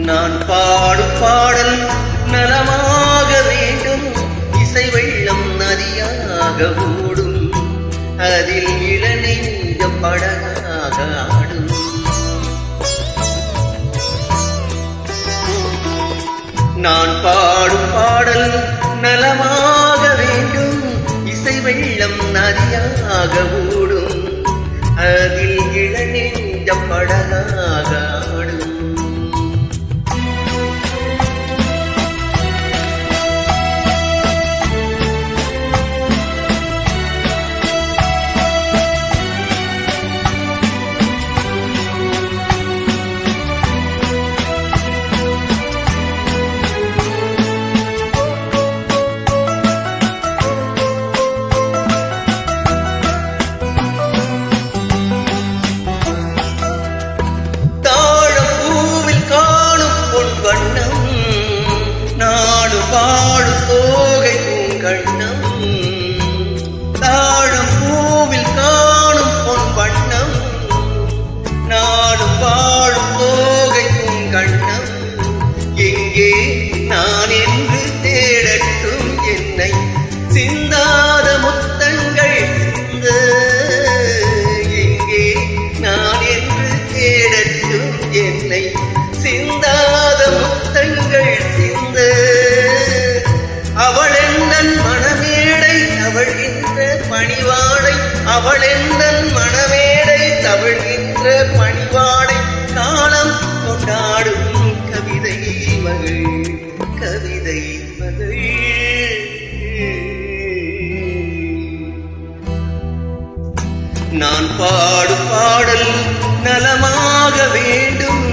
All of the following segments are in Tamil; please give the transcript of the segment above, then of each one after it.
நான் பாடும் பாடல் நலமாக வேண்டும். இசை வெள்ளம் நதியாக ஓடும், அதில் இளநெஞ்ச படகாக ஆடும். நான் பாடும் பாடல் நலமாக வேண்டும். இசை வெள்ளம் நதியாக ஓடும், அதில் இளநெஞ்ச படகாக ஆடும். பாடு தோகை பூங்கண்ணம், தாழம் பூவில் காணும் பொன் வண்ணம். நாடும் பாடும் தோகை பூங்கண்ணம், எங்கே நான் என்று தேடட்டும் என்னை சிந்தாத முத்தங்கள் சிந்த. எங்கே நான் என்று தேடட்டும் என்னை சிந்தாத முத்தங்கள் சிந்த. அவளெந்தன் மணமேடை தவழ்கின்ற பணிவாடை, அவளெந்தன் மணமேடை தவழ்கின்ற பணிவாடை. காலம் கொண்டாடும் கவிதை மகள், கவிதை மகள். நான் பாடும் பாடல் நலமாக வேண்டும்.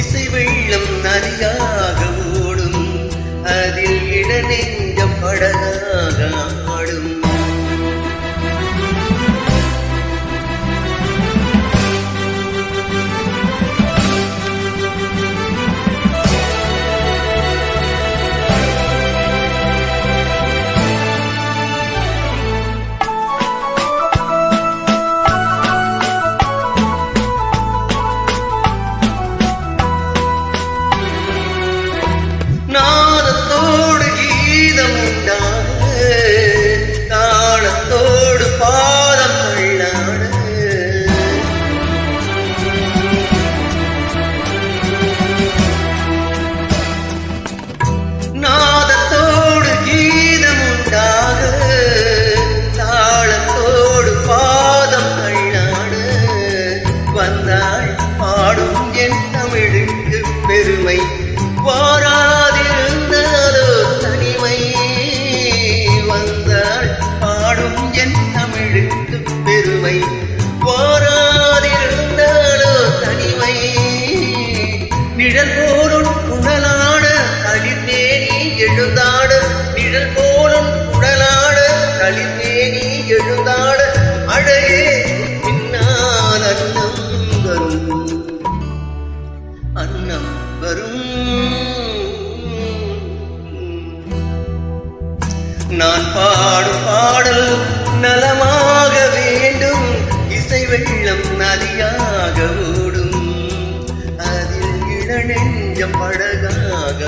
இசை வெள்ளம் நதியாக ஓடும், அதில் இளநெஞ்ச படகாக ஆடும். நாதத்தோடு கீதம் உண்டாக, தாளத்தோடு பாதம் தள்ளாட. நாதத்தோடு கீதம் உண்டாக, தாளத்தோடு பாதம் தள்ளாட. வந்தாள் பாடும் என் தமிழுக்கு பெருமை, வாராதிருந்தாலோ தனிமை. வந்தாள் பாடும் என் தமிழுக்கு பெருமை, வாராதிருந்தாலோ தனிமை. நிழல் போலும் குடலாட களிர்மேனி எழுந்தாட, நிழல் போலும் குடலாட களிர்மேனி எழுந்தாட. அழகே பின்னால் அன்னம் வரும், அன்னம் வரும். நான் பாடும் பாடல் நலமாக வேண்டும். இசை வெள்ளம் நதியாக ஓடும், அதில் இளநெஞ்ச படகாக